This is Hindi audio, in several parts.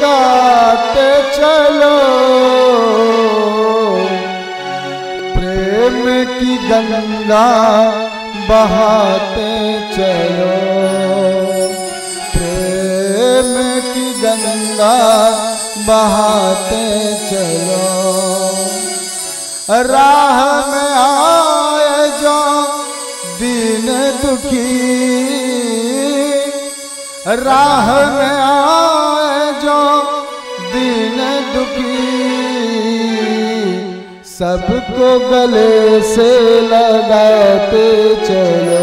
गाते चलो, प्रेम की गंगा बहाते चलो, प्रेम की गंगा बहाते चलो। राह में आए जो दीन दुखी, राह में आए जो दीन दुखी, सबको गले से लगाते चलो,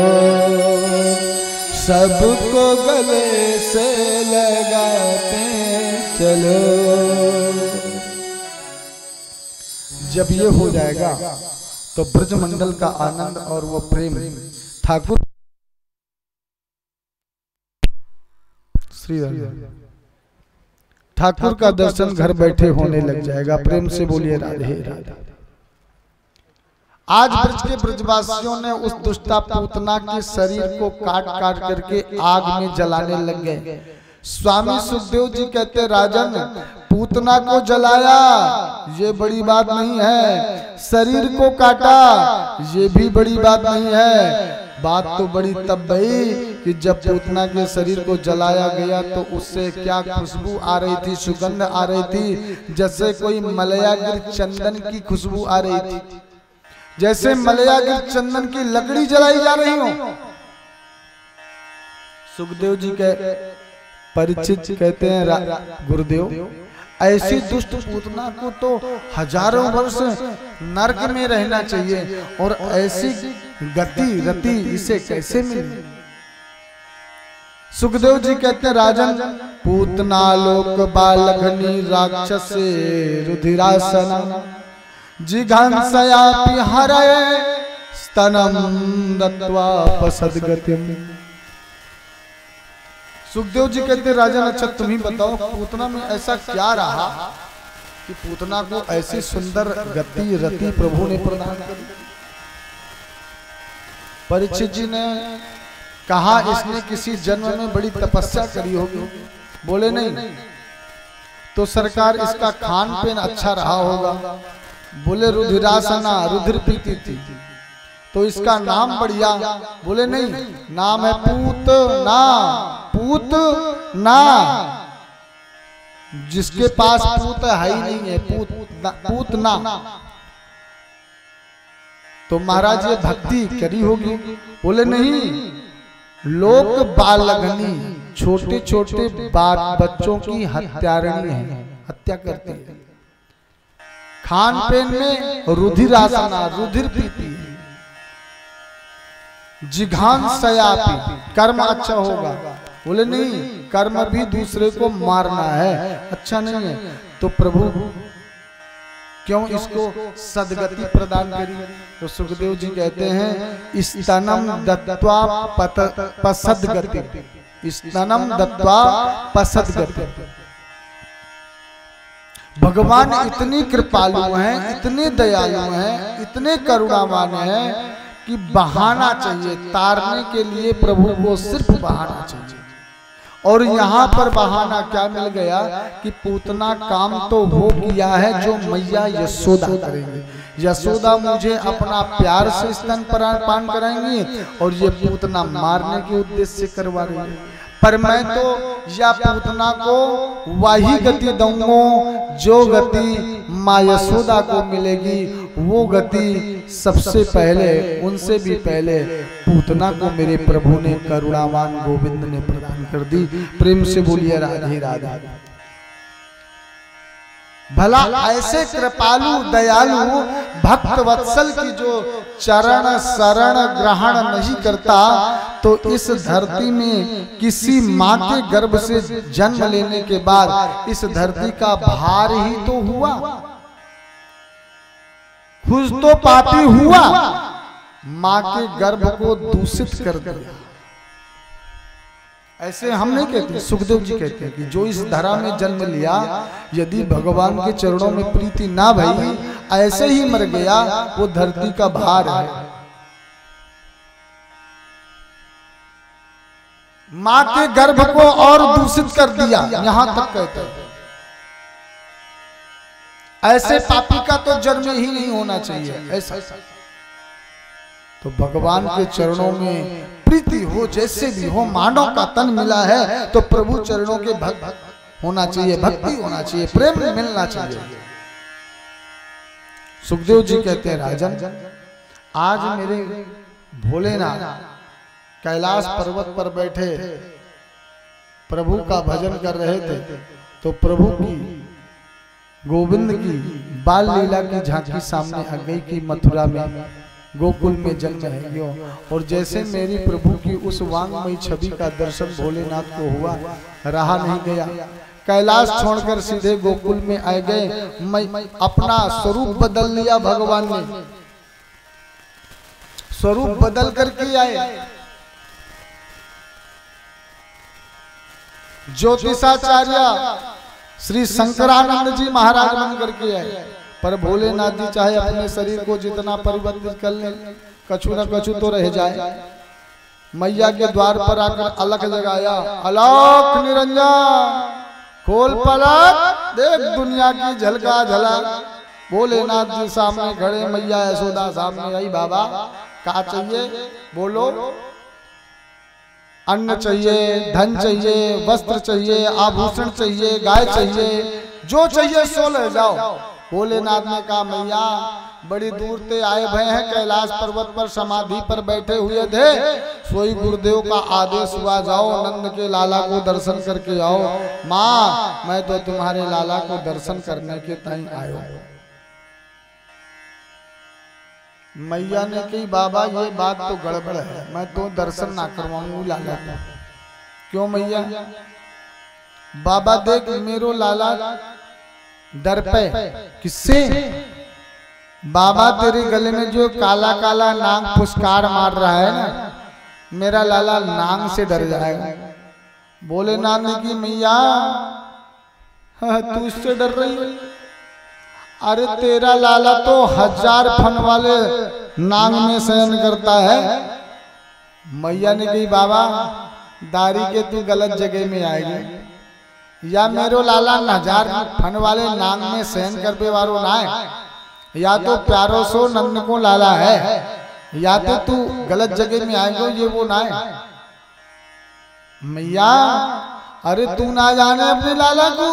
सबको गले से लगाते चलो। जब ये हो जाएगा तो ब्रजमंडल का आनंद और वो प्रेम ठाकुर श्री ठाकुर का दर्शन घर बैठे होने लग जाएगा। प्रेम से बोलिए राधे राधे। आज ब्रज के ब्रजवासियों ने उस दुष्टा पूतना के शरीर को काट काट करके आग में जलाने लग गए। स्वामी सुखदेव जी कहते राजन, पूतना को जलाया ये बड़ी बात नहीं है, शरीर को काटा ये भी बड़ी बात नहीं है। बात तो बड़ी तब भई कि जब पूतना के शरीर को जलाया गया तो उससे क्या खुशबू आ रही थी, सुगंध आ रही थी, जैसे कोई मलयागिर चंदन की खुशबू आ रही थी, जैसे मलयागिर चंदन की लकड़ी जलाई जा रही हो। सुखदेव जी के परिचित कहते हैं गुरुदेव, ऐसी दुष्ट पूतना को तो हजारों वर्ष नरक में रहना चाहिए और ऐसी गति रति इसे कैसे मिले। सुखदेव जी कहते हैं राजन, पूतना लोक बालघनी राक्षस रुधिरासना जिघांसयापि हरये स्तनम दत्वा पसद्गतिम। सुखदेव जी कहते राजन, अच्छा तुम ही बताओ पूतना में ऐसा क्या रहा कि पूतना को ऐसी सुंदर गति रति प्रभु ने प्रदान कर। परीक्षित जी ने कहा इसने किसी जन्म में बड़ी तपस्या करी होगी। बोले नहीं। तो सरकार इसका खान पीन अच्छा रहा होगा। बोले रुधिरासना, रुधिर पीती थी तो इसका नाम बढ़िया। बोले नहीं, नाम है पूतना। पूतना जिसके पास पूत है ही नहीं है, पूतना। तो महाराज ये भक्ति करी होगी। बोले नहीं, लोक बालघनी छोटे छोटे बच्चों की हत्यारणी है, हत्या करती है। खान पीन में रुधिरासना, रुधिर पीती है। जिघांसयापि, कर्म अच्छा होगा। बोले नहीं, कर्म भी दूसरे को मारना है, अच्छा नहीं है। तो प्रभु क्यों इसको सदगति प्रदान करी? तो सुखदेव जी कहते हैं स्तनम दत्वा पसद्गति, स्तनम दत्वा पसद्गति। भगवान इतनी कृपालु हैं, इतने दयालु हैं, इतने करुणावान हैं कि बहाना चाहिए तारने के लिए, प्रभु को सिर्फ बहाना चाहिए। और यहाँ पर बहाना क्या मिल गया कि पूतना काम तो वो किया है जो मैया यशोदा करेंगे। यशोदा मुझे अपना प्यार से स्तन पान कराएंगी और ये पूतना मारने के उद्देश्य से करवा रही है। पर मैं तो या पूतना को वही गति दूंगा जो गति माँ यशोदा को मिलेगी। वो गति सबसे पहले, उनसे भी पहले पूतना को मेरे प्रभु ने, करुणावान गोविंद ने प्रदान कर दी। प्रेम से बोलिए राधे राधे। भला ऐसे कृपालु दयालु भक्त वत्सल की जो चरण शरण ग्रहण नहीं करता तो इस धरती में किसी माँ के गर्भ से जन्म लेने के बाद इस धरती का भार ही तो हुआ, खुद तो पापी हुआ, माँ के गर्भ को दूषित कर दिया। ऐसे हम नहीं कहते, सुखदेव जी कहते हैं कि जो इस धरा में जन्म लिया, यदि भगवान के चरणों में प्रीति ना भई, ऐसे ही मर गया, वो धरती का भार है। माँ के गर्भ को और दूषित कर दिया, यहां तक कहते हैं। ऐसे पापी का तो जन्म ही नहीं होना चाहिए। ऐसा तो भगवान के चरणों में प्रीति हो, जैसे भी हो, मानव का तन मिला है तो प्रभु चरणों के भक्त होना चाहिए, भक्ति होना चाहिए, प्रेम मिलना चाहिए। सुखदेव जी कहते हैं, राजन आज मेरे भोलेनाथ कैलाश पर्वत पर बैठे प्रभु का भजन कर रहे थे, तो प्रभु की गोविंद की बाल लीला की झांकी सामने आ गई कि मथुरा में गोकुल में जन्म है यो। और जैसे मेरी प्रभु की उस वांगमयी छवि का दर्शन भोलेनाथ को हुआ, रहा नहीं गया, कैलाश छोड़कर सीधे गोकुल में आ गए। मैं अपना स्वरूप बदल लिया, भगवान ने स्वरूप बदल करके आए। ज्योतिषाचार्य श्री शंकरानंद जी महाराज बन करके आए, पर भोलेनाथ जी चाहे अपने शरीर को जितना परिवर्तित कर ले, कछु न कछु तो रह जाए। मैया के द्वार पर आकर अलख जगाया, अलख निरंजन खोल पलक देख दुनिया की झलका झलक। भोलेनाथ जी सामने खड़े, मैया यशोदा सामने आई। बाबा क्या चाहिए बोलो? अन्न चाहिए, धन चाहिए, वस्त्र चाहिए, आभूषण चाहिए, गाय चाहिए, जो चाहिए सो ले जाओ। भोलेनाथ ने कहा, मैया बड़ी दूर से आए भय हैं, कैलाश पर्वत पर समाधि पर बैठे हुए थे, सोई गुरुदेव का आदेश हुआ जाओ नंद के लाला को दर्शन करके आओ। माँ मैं तो तुम्हारे लाला को दर्शन करने के ताई आयो। मैया ने कही, बाबा ये बात तो गड़बड़ है, मैं तो दर्शन ना करवाऊंगी लाला को। क्यों मैया? बाबा देख मेरो लाला डर पे। किससे? बाबा तेरे गले में जो काला काला नाग फुसकार मार रहा है ना, मेरा लाला नाग से डर जाएगा। भोलेनाथ ने की, मैया तू इससे डर रही है? अरे तेरा लाला तो 1000 फन वाले नाग में शयन करता है। मैया ने कही, बाबा दारी के तू गलत जगह में आएगी। या मेरो लाला 1000 फन वाले नाग में शयन करने वालों ना है, या तो प्यारो सो नंद को लाला है, या तो तू गलत जगह में आएगा, ये वो ना है। मैया अरे तू ना जाने अपने लाला को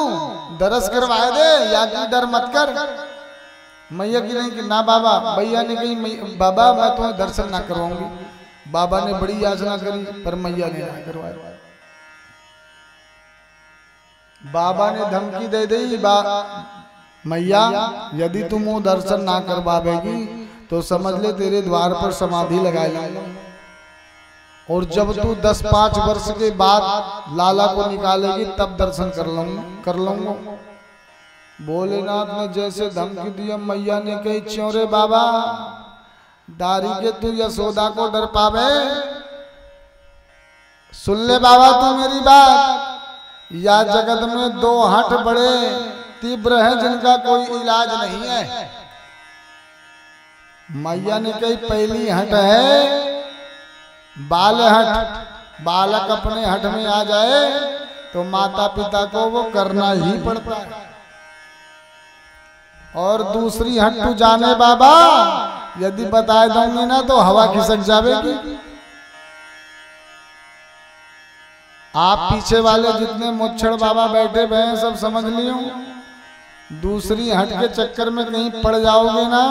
दरस करवाए दे, या की डर मत कर। मैया की नहीं कि ना बाबा। भैया ने कही, बाबा मैं तुम्हें दर्शन ना करवाऊंगी। बाबा ने बड़ी याचना करी, पर मैया ने ना करवाया। बाबा ने धमकी दे दी, मैया यदि तुम वो दर्शन ना करवाएगी तो समझ ले तेरे द्वार पर समाधि लगा लेंगे, और जब तू 10-5 वर्ष के बाद लाला को निकालेगी तब दर्शन कर लूंगा। भोलेनाथ ने जैसे धमकी दिया, मैया ने कही, च्योरे बाबा दारी के तू यशोदा को डर पावे? सुन ले बाबा तू मेरी बात, या जगत में 2 हट बड़े तीव्र हैं जिनका कोई इलाज नहीं है। मैया ने कही, पहली हट है बाल हट। बालक अपने हट में आ जाए तो माता पिता को वो करना ही पड़ता है। और दूसरी हट तू जाने बाबा, यदि बता दूंगी ना तो हवा खिसक जाएगी। आप पीछे वाले जितने मुच्छड़ बाबा बैठे हुए हैं सब समझ लियो, दूसरी हट के चक्कर में कहीं पड़ जाओगे ना,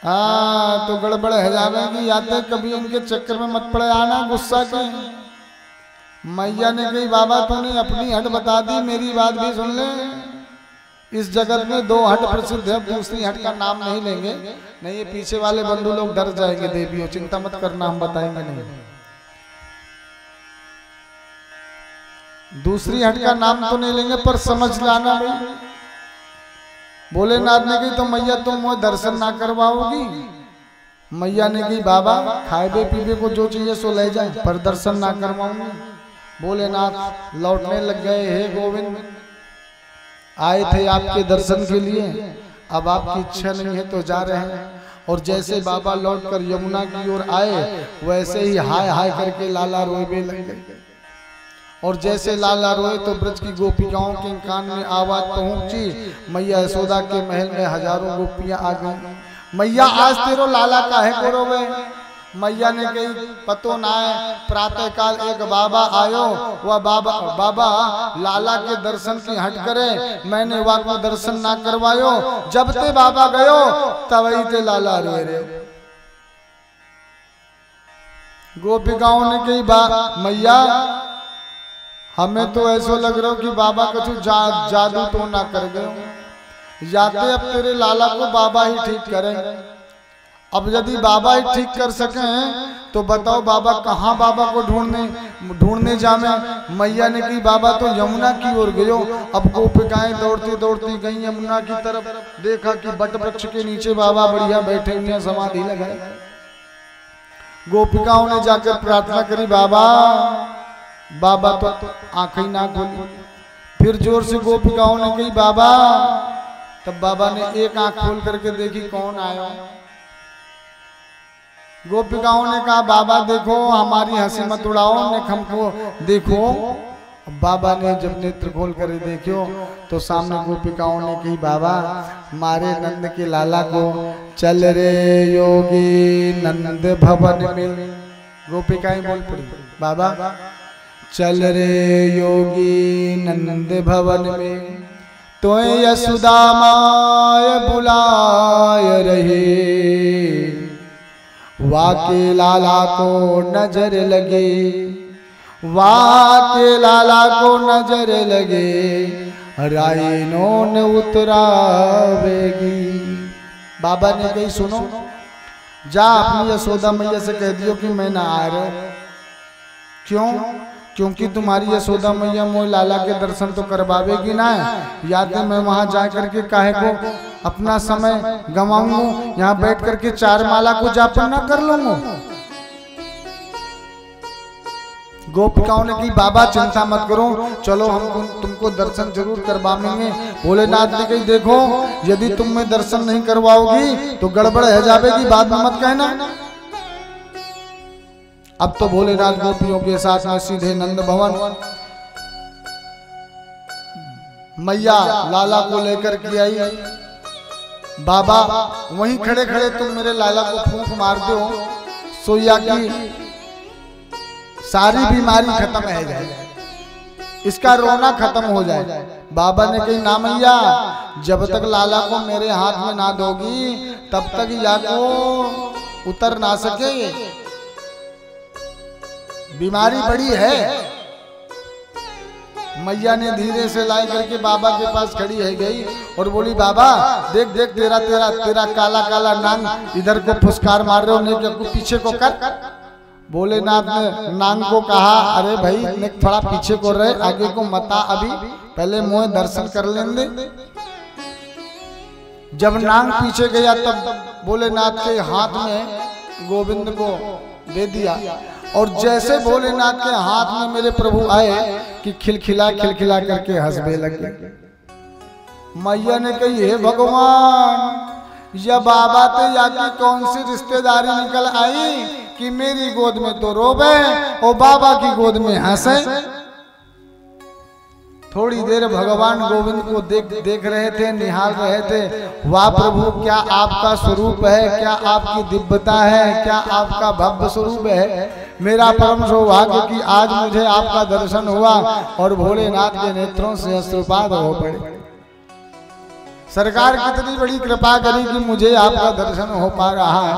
हाँ तो गड़बड़ है जाएगी। याते कभी उनके चक्कर में मत पड़े आना गुस्सा के। मैया ने कही, बाबा तूने अपनी हट बता दी, मेरी बात भी सुन ले। इस जगत में 2 हट प्रसिद्ध है, दूसरी हट का नाम नहीं लेंगे, नहीं ये पीछे वाले बंधु लोग डर जाएंगे। देवियों चिंता मत करना, हम बताएंगे नहीं। दूसरी हट का नाम तो नहीं लेंगे, पर समझ लाना भाई। भोलेनाथ ने कही, तो मैया तुम वो दर्शन ना करवाओगी? मैया ने कही, बाबा खाए पीबे को जो चाहिए सो ले जाए, पर दर्शन ना करवाऊंगी। भोलेनाथ लौटने लग गए, हे गोविंद आए थे आपके दर्शन के लिए, अब आपकी इच्छा नहीं है तो जा रहे हैं। और जैसे बाबा लौटकर यमुना की ओर आए, वैसे ही हाय हाय करके लाला रोए लग गए। और जैसे लाला रोए तो ब्रज की गोपिकाओं के कान में आवाज पहुंची। मैया यशोदा के महल में हजारों गोपियां आ गई। मैया आज तेरो लाला काहे को रोवे? मैया ने कही पतो ना है। प्रातः काल एक बाबा आयो, वह बाबा लाला के दर्शन की हट करे, मैंने वह को दर्शन ना करवायो। जब ते बाबा गयो तवई ते लाला रोए रे। गोपिकाओं ने कही मैया हमें तो ऐसा लग रहा हो कि बाबा कुछ जादू तो ना कर गए। जाते अब तेरे लाला को बाबा ही ठीक करें। अब यदि बाबा ही ठीक कर सकें तो बताओ बाबा कहाँ बाबा को ढूंढने जावे। मैया ने कही बाबा तो यमुना की ओर गयो। अब गोपिकाएं दौड़ती दौड़ती गई यमुना की तरफ। देखा कि बट वृक्ष के नीचे बाबा बढ़िया बैठे हुए समाधि लगाए। गोपिकाओं ने जाकर प्रार्थना करी बाबा तो आंखें ना खोली। फिर जोर से गोपिकाओं ने कही बाबा। तब बाबा ने एक आंख खोल करके देखी कौन आया। गोपिकाओं ने कहा बाबा देखो हमारी हंसी मत उड़ाओ, हमको देखो। बाबा ने जब नेत्र खोल कर देखो तो सामने गोपिकाओं ने कही बाबा मारे नंद के लाला को चल रे योगी नंद भवन में। गोपिकाएं बोल पड़ी बाबा चल रे योगी नंद भवन में, तो यशोदा माय बुलाय रहे। वाके लाला को नजर लगे, वाके लाला को नजर लगे, राइनों ने उतरावेगी। बाबा ने कही सुनो जा अपनी यशोदा मैया से कह दियो कि मैं ना आ रहा। क्यों? क्योंकि तुम्हारी यशोदा मैया मोह लाला के दर्शन तो करवावेगी ना। या तो मैं वहां जा करके काहे को अपना समय गंवाऊंगा, यहाँ बैठ करके चार माला को जापन ना कर लूंगा। गोपिकाओं ने कही बाबा चिंता मत करो, चलो हम तुमको दर्शन जरूर करवाएंगे। भोलेनाथ ने कही देखो यदि तुम में दर्शन नहीं करवाओगी तो गड़बड़ है जाएगी, बाद में मत कहना। अब तो भोलेनाथ गोपियों के साथ में सीधे नंद भवन। मैया लाला को लेकर के आई। बाबा वहीं खड़े खड़े तुम मेरे लाला को फूंक मार दो, सोया की सारी बीमारी खत्म है जाए, इसका रोना खत्म हो जाए। बाबा ने कही ना मैया, जब तक लाला को मेरे हाथ में ना दोगी तब तक या को उतर ना सके, बीमारी बड़ी है। मैया ने धीरे से लाई करके बाबा के पास खड़ी है गई और बोली बाबा देख देख तेरा तेरा तेरा काला काला नांग इधर को फुसकार मार रहे हो, नहीं पीछे को कर। भोलेनाथ ने नांग को कहा अरे भाई थोड़ा पीछे को रहे, आगे को मता, अभी पहले मोह दर्शन कर लेंगे। जब नांग पीछे गया तब भोलेनाथ के हाथ में गोविंद को दे दिया और जैसे भोलेनाथ के हाथ में मेरे प्रभु आए कि खिलखिला खिलखिला करके हंसने लगे। मैया ने कही हे भगवान या बाबा तो या की कौन सी रिश्तेदारी निकल आई कि मेरी गोद में तो रोवे और बाबा की गोद में हंसे। थोड़ी देर भगवान गोविंद को देख रहे थे, निहार रहे थे। वाह प्रभु क्या आपका स्वरूप है, क्या आपकी दिव्यता है, क्या आपका भव्य स्वरूप है। मेरा परम सौभाग्य कि आज मुझे आपका दर्शन हुआ और भोलेनाथ के नेत्रों से अश्रुपात हो पड़े। सरकार कितनी बड़ी कृपा करी कि मुझे आपका दर्शन हो पा रहा है।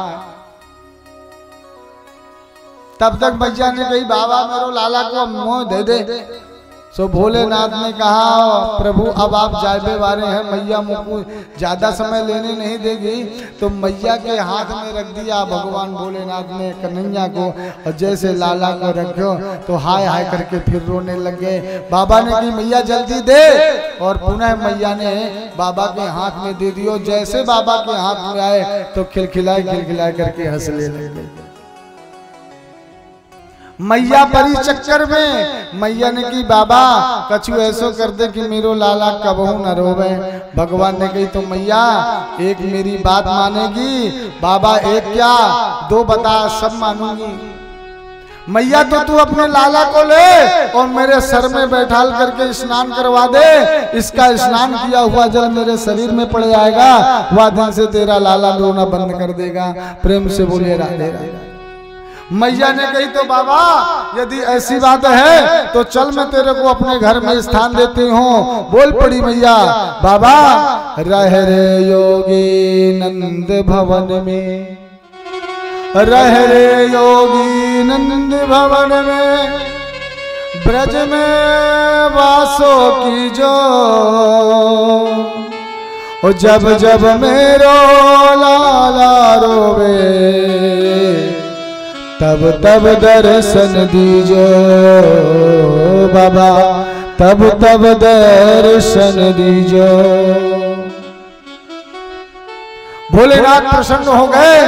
तब तक मैया ने कही बाबा मेरे लाला को मोह दे दे। सो भोलेनाथ ने कहा प्रभु अब आप जाए वाले हैं, मैया मुझको ज्यादा समय लेने नहीं देगी। तो मैया के हाथ में रख दिया भगवान भोलेनाथ ने कन्हैया को, और जैसे लाला को रखो तो हाय हाय करके फिर रोने लग गए। बाबा ने कही मैया जल्दी दे, और पुनः मैया ने बाबा के हाथ में दे दियो। जैसे बाबा के हाथ में आए तो खिलखिलाए खिलखिलाए करके हंसने लगे। मैया परी चक्कर में मैया ने की बाबा कछु ऐसो कर दे कि मेरो लाला कबहू न रोवे। भगवान ने कही तो मैया एक मेरी बात मानेगी? बाबा एक क्या दो बता, सब मानूंगी। मैया तो तू अपने लाला को ले और मेरे सर में बैठाल करके स्नान करवा दे, इसका स्नान किया हुआ जल मेरे शरीर में पड़ जाएगा, वह दिन से तेरा लाला रोना बंद कर देगा। प्रेम से बोलिए राधे राधे। मैया ने कही तो बाबा यदि ऐसी बात है तो चल मैं तेरे को अपने घर में स्थान देती हूँ। बोल पड़ी मैया, बाबा रह रे योगी नंद भवन में, रह रे योगी नंद भवन में, ब्रज में वासो की जो, जब जब मेरो लाला रोवे, तब तब दर्शन दीजो बाबा, तब तब दर्शन दीजो। भोलेनाथ प्रसन्न हो गए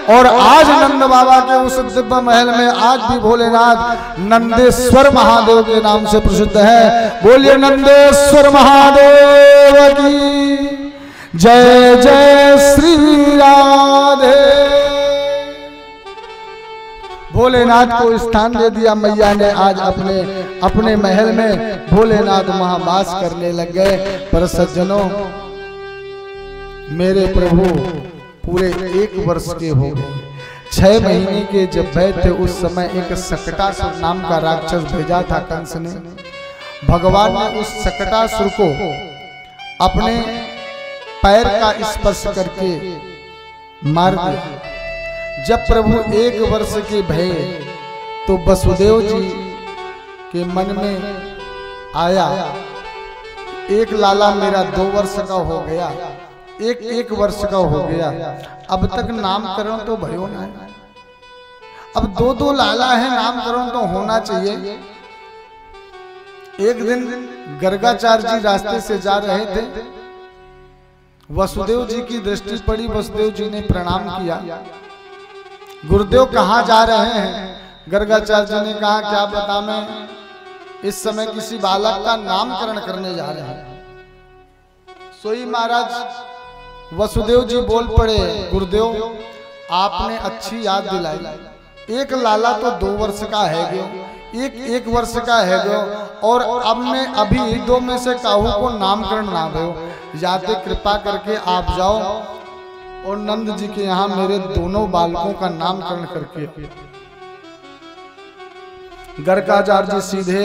और आज नंद बाबा के उस दिव्य महल में आज भी भोलेनाथ नंदेश्वर महादेव के नाम से प्रसिद्ध है। बोलिए नंदेश्वर महादेव की जय, जय श्री राधे। भोलेनाथ को स्थान दे दिया मैया ने। आज अपने अपने महल में भोलेनाथ महावास करने लग गए। पर सज्जनों, मेरे प्रभु पूरे 1 वर्ष के हो गए। 6 महीने के जब बैठे उस समय एक सकटासुर नाम का राक्षस भेजा था कंस ने। भगवान ने उस सकटासुर को अपने पैर का स्पर्श करके मार दिया। जब प्रभु 1 वर्ष के भये तो वसुदेव जी के मन में आया, एक लाला मेरा 2 वर्ष का हो गया, एक वर्ष का हो गया, अब तक नामकरण तो भयो ना, अब 2 लाला है, नामकरण तो होना चाहिए। एक दिन गर्गाचार्य जी रास्ते से जा रहे थे, वसुदेव जी की दृष्टि पड़ी। वसुदेव जी ने प्रणाम किया। गुरुदेव कहाँ जा रहे हैं? गर्गाचार्य जी ने कहा क्या पता, मैं इस समय किसी बालक का नामकरण करने जा रहे हैं। सोई महाराज वसुदेव जी बोल पड़े, गुरुदेव आपने अच्छी याद दिलाई। एक लाला तो 2 वर्ष का है गयो, एक वर्ष का है गयो, और अब मैं अभी 2 में से काहू को नामकरण ना भयो। याते कृपा करके आप जाओ और नंद जी के यहाँ मेरे दोनों बालकों का नामकरण करके। गर्गाचार्य जी सीधे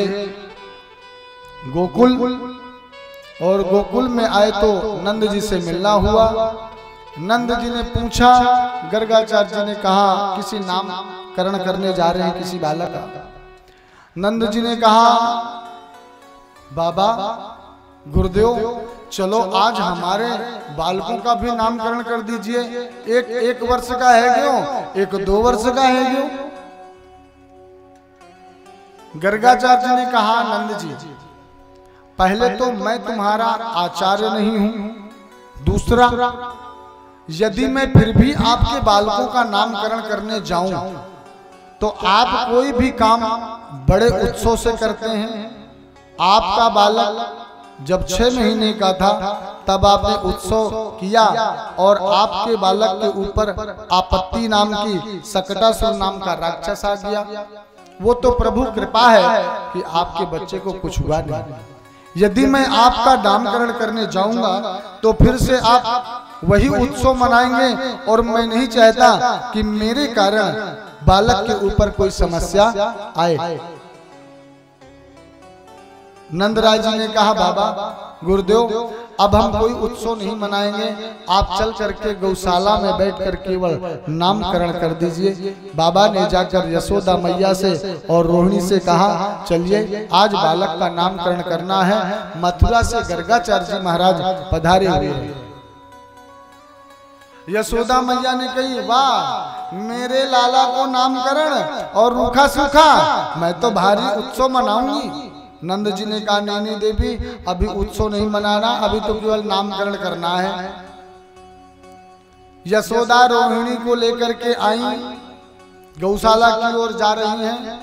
गोकुल, और गोकुल में आए तो नंद जी से मिलना हुआ। नंद जी ने पूछा, गर्गाचार्य जी ने कहा किसी नामकरण करने जा रहे हैं किसी बालक का। नंद जी ने कहा बाबा गुरुदेव चलो आज हमारे बालकों का भी नामकरण कर दीजिए। एक वर्ष का है क्यों, एक 2 वर्ष का है क्यों। गर्गाचार्य जी ने कहा नंद जी पहले तो मैं तुम्हारा आचार्य नहीं हूं, दूसरा यदि मैं फिर भी आपके बालकों का नामकरण करने जाऊं तो आप कोई भी काम बड़े उत्सव से करते हैं। आपका बालक जब 6 महीने का था तब आपने उत्सव किया और आपके बालक के ऊपर आपत्ति नाम की सकटासुर नाम का राक्षस आ गया। वो तो प्रभु कृपा है कि आपके बच्चे को कुछ हुआ नहीं। यदि मैं आपका नामकरण करने जाऊंगा तो फिर से आप वही उत्सव मनाएंगे और मैं नहीं चाहता कि मेरे कारण बालक के ऊपर कोई समस्या आए। नंदराज जी ने कहा बाबा गुरुदेव अब हम कोई उत्सव नहीं मनाएंगे, आप चल करके गौशाला में बैठकर केवल नामकरण कर दीजिए। बाबा ने जाकर यशोदा मैया से और रोहिणी से कहा चलिए आज बालक का नामकरण करना है। मथुरा से गर्गाचार्य जी महाराज पधारे हुए हैं। यशोदा मैया ने कही वाह मेरे लाला को नामकरण और रूखा सूखा, मैं तो भारी उत्सव मनाऊंगी। नंद जी ने कहा नहीं देवी अभी उत्सव नहीं मनाना, अभी तो केवल नामकरण करना है। यशोदा रोहिणी को लेकर के आई, गौशाला की ओर जा रही हैं।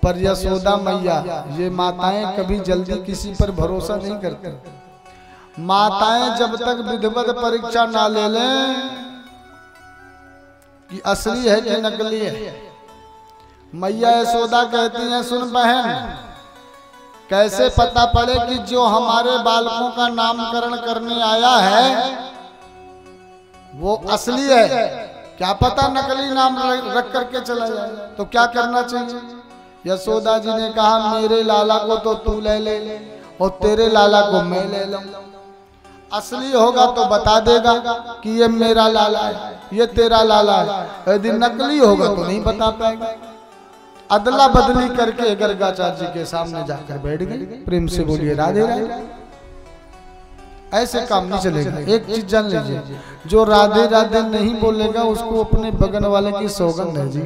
पर यशोदा मैया, ये माताएं कभी जल्दी किसी पर भरोसा नहीं करती। माताएं जब तक विधिवत परीक्षा ना ले लें कि असली है कि नकली है, मैया यशोदा कहती हैं, सुन बहन, कैसे पता पड़े कि जो हमारे बालकों का नामकरण करने आया है वो असली है? क्या पता नकली नाम रख करके चला जाए, तो क्या करना चाहिए? यशोदा जी ने कहा, मेरे लाला को तो तू ले ले और तेरे लाला को मैं ले लूं। असली होगा तो बता देगा कि ये मेरा लाला है, ये तेरा लाला है। यदि नकली होगा तो नहीं बता पाएगा। अदला बदली करके गर्गाचार्य जी के सामने जाकर बैठ गई। प्रेम से बोलिए राधे राधे। ऐसे काम नहीं चलेगा। एक चीज जान लीजिए, जो राधे राधे नहीं बोलेगा उसको अपने बगन वाले की सौगंध है जी।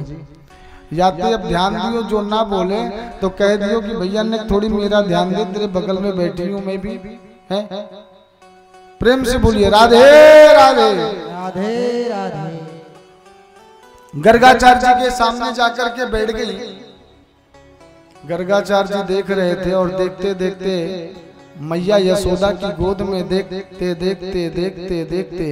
या तो अब ध्यान दियो, जो ना बोले तो कह दियो कि भैया ने थोड़ी मेरा ध्यान दे, तेरे बगल में बैठी हूँ मैं भी है। प्रेम से बोलिए राधे राधे राधे राधे। गर्गाचार्य जी के सामने जाकर के बैठ गई। गर्गाचार्य जी देख रहे थे और देखते देखते मैया यशोदा की गोद में देखते देखते देखते देखते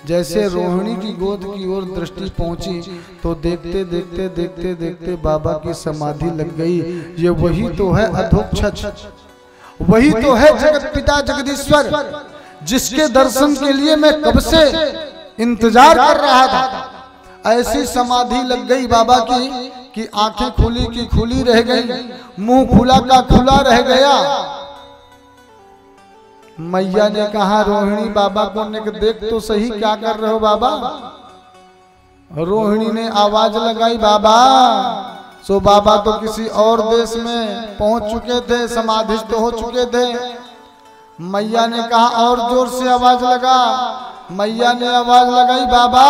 जैसे रोहिणी की गोद की ओर दृष्टि पहुंची तो देखते देखते देखते देखते बाबा की समाधि लग गई। ये वही तो है अधोक्षज, वही तो है जगत पिता जगदीश्वर, जिसके दर्शन के लिए मैं कब से इंतजार कर रहा था। ऐसी समाधि लग गई बाबा की कि आंखें खुली की खुली रह गई, मुंह खुला का खुला रह गया। मैया ने कहा, रोहिणी बाबा को देख तो सही, क्या कर रहे हो बाबा? रोहिणी ने आवाज लगाई, बाबा। सो बाबा तो किसी और देश में पहुंच चुके थे, समाधिस्थ हो चुके थे। मैया ने कहा, और जोर से आवाज लगा। मैया ने आवाज लगाई, बाबा,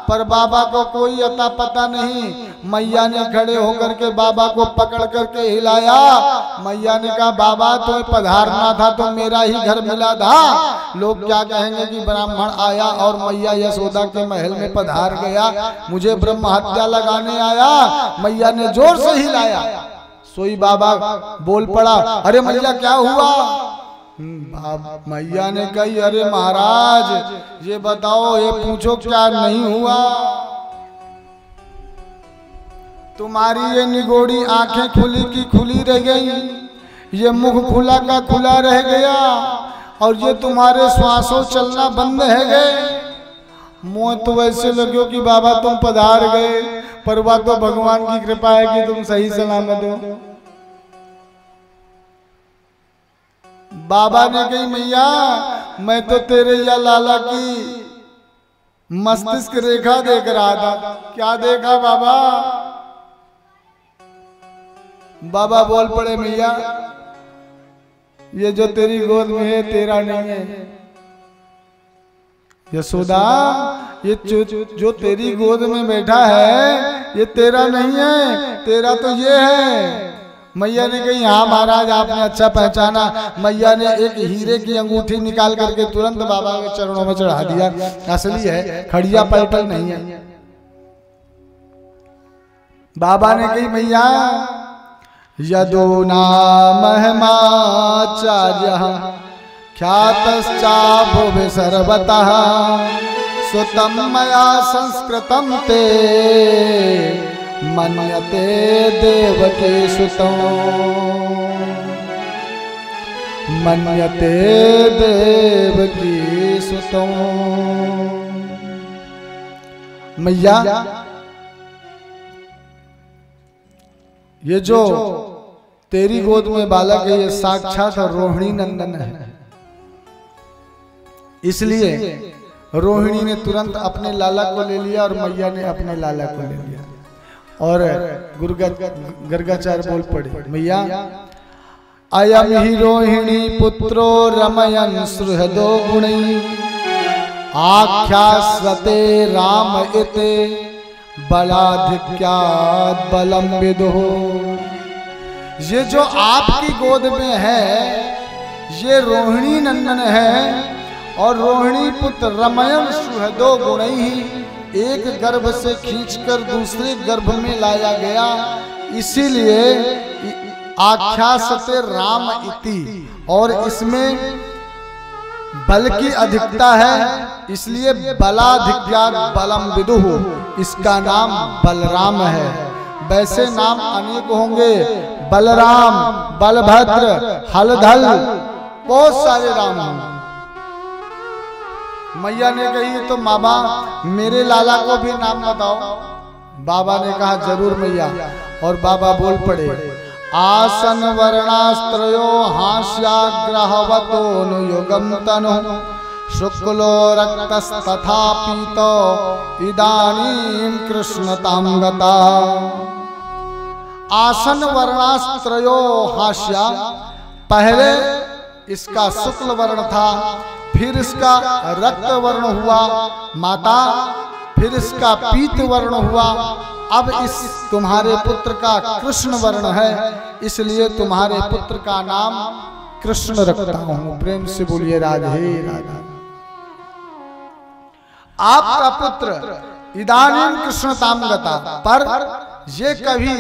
पर बाबा को कोई अता पता नहीं। मैया ने खड़े होकर के बाबा को पकड़ करके हिलाया। मैया ने कहा, बाबा तो पधारना था तो मेरा ही घर मिला था, लोग क्या कहेंगे कि ब्राह्मण आया और मैया यशोदा के महल में पधार गया, मुझे ब्रह्म हत्या लगाने आया। मैया ने जोर से हिलाया। सोई बाबा बोल पड़ा, अरे मैया क्या हुआ? मैया ने कही, अरे महाराज ये बताओ, ये पूछो क्या नहीं हुआ? तुम्हारी ये निगोड़ी आंखें खुली की खुली रह गई, ये मुख खुला का खुला रह गया, और ये तुम्हारे श्वासों चलना बंद है गए। मुँह तो वैसे लगे कि बाबा तुम पधार गए, पर वह तो भगवान की कृपा है कि तुम सही सलामत हो। बाबा ने कही, मैया मैं तो तेरे या लाला की मस्तिष्क रेखा देख रहा था। क्या देखा बाबा? बाबा बोल पड़े, मैया ये जो तेरी गोद में है तेरा नहीं है। यशोदा ये जो तेरी गोद में बैठा है ये तेरा नहीं है, तेरा तो ये है। मैया ने कही, हाँ महाराज आपने अच्छा पहचाना। मैया ने एक हीरे की अंगूठी निकाल करके तुरंत बाबा के चरणों में चढ़ा दिया। असली है, खड़िया पलटल नहीं है। बाबा ने कही, मैया यदो नाम महिमाचार्य ख्यातश्चाभुवि सर्वतः सुतम मया संस्कृतम ते मन्यते देवकी सुतौ, मन्यते देवकी सुतौ। मैया ये जो तेरी गोद में बालक है ये साक्षात रोहिणी नंदन है। इसलिए रोहिणी ने तुरंत अपने लाला को ले लिया और मैया ने अपने लाला को ले लिया। और गर्गाचार्य बोल पड़े, मैया अयम ही रोहिणी पुत्रो रमयन सुहृदो गुणै आख्यास्यते राम इते बलाधिक्यात् बलम विदुः। ये जो आपकी गोद में है ये रोहिणी नंदन है, और रोहिणी पुत्र रमयन सुहृदो गुणै, एक गर्भ से खींचकर दूसरे गर्भ में लाया गया, इसीलिए आख्यास्यते राम इति, और इसमें बल की अधिकता है इसलिए बलाधिक्यात् बलम विदुः, इसका नाम बलराम है। वैसे नाम अनेक होंगे, बलराम, बलभद्र, हलधल, बहुत सारे राम होंगे। मैया ने कही तो बाबा मेरे लाला को भी नाम बताओ। बाबा ने कहा जरूर मैया। और बाबा बोल पड़े, आसन वर्णास्त्रयो हास्याग्रहवतोनुयुगं तनु शुक्लो रक्तस्तथा पीतो इदानीं कृष्णतां गता। आसन वर्णास्त्रयो हास्या, पहले इसका शुक्ल वर्ण था, फिर इसका रक्त वर्ण हुआ माता, फिर इसका पीत वर्ण हुआ, अब इस तुम्हारे पुत्र का कृष्ण वर्ण है, इसलिए तुम्हारे पुत्र का नाम कृष्ण रखता हूं। प्रेम से बोलिए राधे राधे। आपका पुत्र इदानीं कृष्णतां गता, पर ये कभी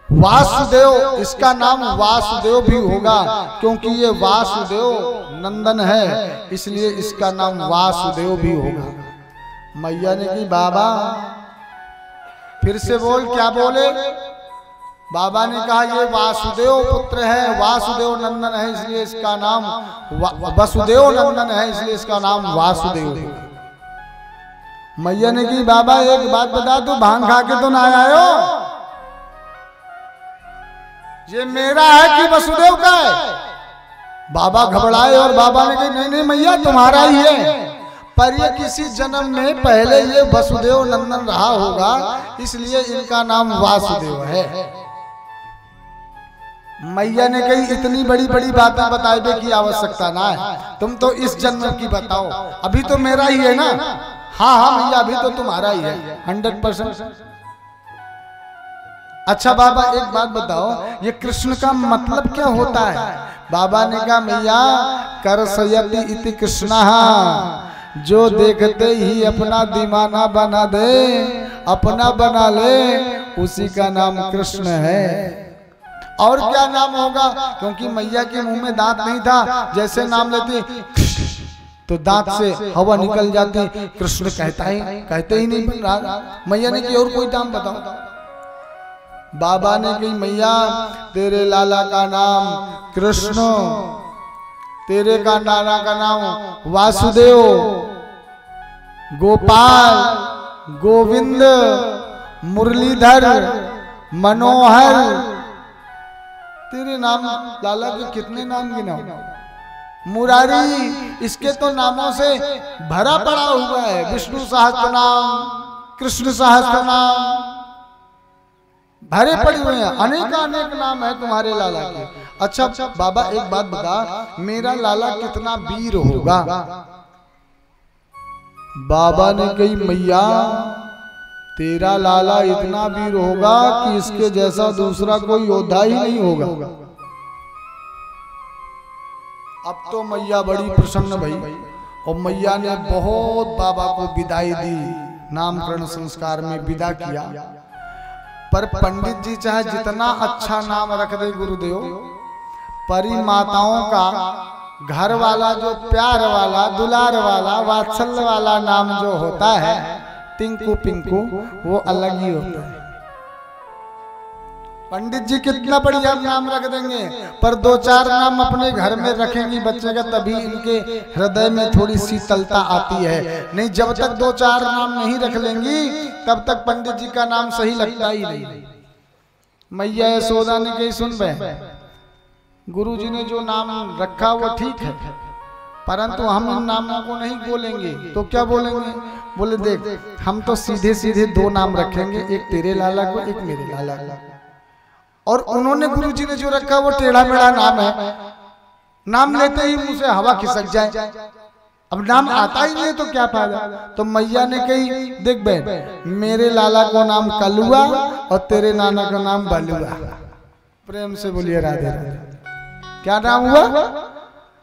वासुदेव, इसका नाम वासुदेव भी होगा, क्योंकि ये वासुदेव नंदन है, इसलिए इसका नाम वासुदेव भी होगा। मैया ने कही बाबा फिर से बोल, क्या बोले? बाबा ने कहा ये वासुदेव पुत्र है, वासुदेव नंदन है, इसलिए इसका नाम वसुदेव नंदन है, इसलिए इसका नाम वासुदेव है। मैया ने कही बाबा एक बात बता, तू भांग खा के तो ना आयो, ये मेरा है कि वसुदेव का है? बाबा घबराए और बाबा ने कही नहीं नहीं मैया तुम्हारा ही है, पर ये किसी जन्म में पहले ये वसुदेव नंदन रहा होगा, इसलिए इनका नाम वासुदेव है। मैया ने कही इतनी बड़ी बड़ी बातें बताने की आवश्यकता ना है, तुम तो इस जन्म की बताओ, अभी तो मेरा ही है ना। हाँ हाँ मैया अभी तो तुम्हारा ही है 100%। अच्छा बाबा एक बात बताओ, ये कृष्ण का मतलब क्या होता है? बाबा ने कहा मैया करसयति इति कृष्णः, जो देखते ही अपना दीवाना बना दे, अपना बना ले, उसी का नाम कृष्ण है। और क्या नाम होगा? क्योंकि मैया के मुंह में दांत नहीं था, जैसे नाम लेती तो दांत से हवा निकल जाती, कृष्ण कहते ही नहीं बन रहा। मैया ने कही और कोई नाम बताओ। बाबा ने कही मैया तेरे लाला का नाम कृष्ण, तेरे का नाना का नाम वासुदेव, गोपाल, गोविंद, मुरलीधर, मनोहर, तेरे नाम लाला के कितने नाम गिनाओ? मुरारी, इसके तो नामों से भरा पड़ा हुआ है, विष्णु सहस्त्र नाम, कृष्ण सहस्त्र नाम भरे पड़े हुए हैं, अनेक अनेक नाम है तुम्हारे लाला के। अच्छा बाबा एक बात बता, मेरा लाला कितना वीर होगा? बाबा ने कही मैया तेरा लाला इतना वीर होगा कि इसके जैसा दूसरा कोई योद्धा ही नहीं होगा। अब तो मैया बड़ी प्रसन्न भई और मैया ने बहुत बाबा को विदाई दी, नामकरण संस्कार में विदा किया। पर पंडित जी चाहे जितना अच्छा नाम रख दे गुरुदेव, परी माताओं का घर वाला जो प्यार वाला, दुलार वाला, वात्सल्य वाला नाम जो होता है टिंकू पिंकू, वो अलग ही होता है। पंडित जी कितना बढ़िया नाम रख देंगे, पर दो चार नाम अपने घर में रखेंगी बच्चे का, तभी इनके हृदय में थोड़ी शीतलता आती है। नहीं जब तक दो चार नाम नहीं रख लेंगी तब तक पंडित जी का नाम सही लगता ही नहीं। मैया यशोदा ने कही सुन बे, गुरु जी ने जो नाम रखा वो ठीक है, परंतु हम इन नामों को नहीं बोलेंगे। तो क्या बोलेंगे? बोले देख हम तो सीधे सीधे दो नाम रखेंगे, एक तेरे लाला को, एक मेरे लाला को। और उन्होंने गुरुजी ने जो रखा वो टेढ़ा मेढ़ा नाम है, नाम लेते ही मुंह से हवा खिसक जाए, अब नाम आता ही नहीं तो क्या फायदा। तो मैया ने कही देख बहन, मेरे लाला को नाम कलुआ और तेरे नाना का नाम बलुआ। प्रेम से बोलिए राधे राधे। क्या नाम हुआ?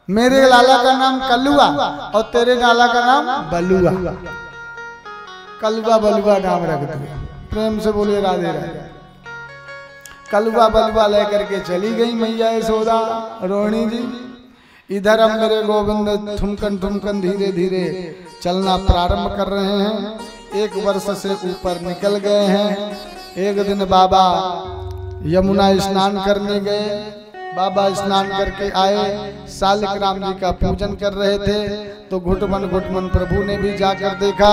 मेरे लाला का नाम कलुआ और तेरे लाला का नाम बलुआ। कलुआ बलुआ नाम रख दिया। प्रेम से बोलिए राधे राधे। कलुआ बलुआ लेकर के चली गई मैया यशोदा रोहिणी जी। इधर अब मेरे गोविंद ठुमकन ठुमकन धीरे धीरे चलना प्रारंभ कर रहे हैं, 1 वर्ष से ऊपर निकल गए हैं। एक दिन बाबा यमुना स्नान करने गए। बाबा स्नान करके आए, शालिग्राम जी का पूजन कर रहे थे तो घुटमन प्रभु ने भी जाकर देखा।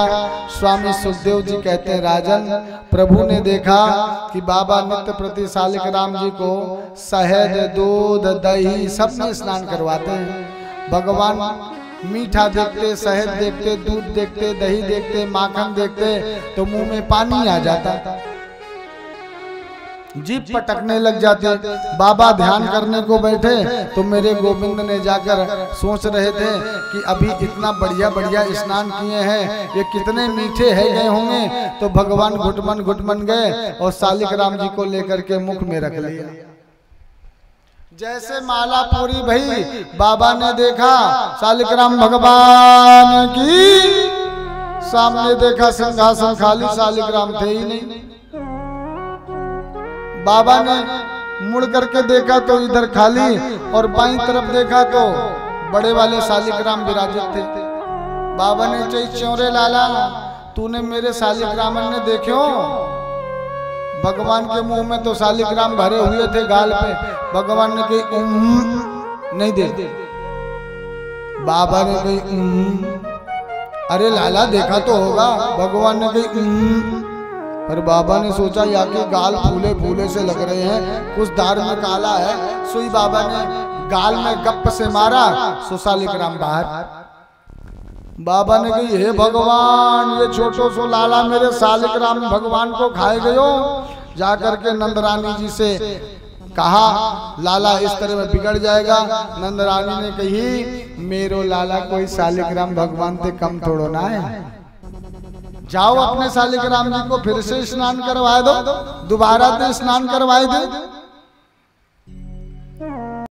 स्वामी सुखदेव जी कहते हैं, राजन, प्रभु ने देखा कि बाबा नित्य प्रति शालिग्राम जी को शहद, दूध, दही सब में स्नान करवाते हैं। भगवान मीठा देखते, शहद देखते, दूध देखते, दही देखते, माखन देखते तो मुंह में पानी आ जाता, जीभ पटकने लग जाते। बाबा ध्यान करने को बैठे तो मेरे गोविंद ने जाकर सोच रहे थे कि अभी इतना बढ़िया बढ़िया स्नान किए हैं, ये कितने मीठे है गए होंगे। तो भगवान घुटमन गए और शालिग्राम जी को लेकर के मुख में रख लिया। जैसे माला पूरी भई, बाबा ने देखा शालिग्राम भगवान की, सामने देखा सिंहासन खाली, शालिग्राम थे ही नहीं। बाबा ने मुड़ करके देखा तो इधर खाली, और बाईं तरफ देखा तो बड़े वाले शालिग्राम विराजित थे। बाबा ने कही, चौरे लाला, तूने मेरे शालिग्रामन ने देखो। भगवान के मुंह में तो शालिग्राम भरे हुए थे गाल पे। भगवान ने कही नहीं दे। बाबा ने कही अरे लाला देखा तो होगा। भगवान ने कही पर बाबा ने सोचा या के गाल फूले फूले से लग रहे हैं, कुछ दार में काला है। सुई बाबा ने गाल में गप से मारा, सो शालिग्राम बाहर। बाबा ने कही, हे भगवान, ये छोटो सो लाला मेरे शालिग्राम भगवान को खाए गयो। जाकर के नंदरानी जी से कहा, लाला इस तरह में बिगड़ जाएगा। नंदरानी ने कही, मेरो लाला कोई शालिग्राम भगवान से कम थोड़ो ना है। जाओ अपने शालिग्राम जी को फिर से स्नान करवा दो, दोबारा से स्नान करवाए दो।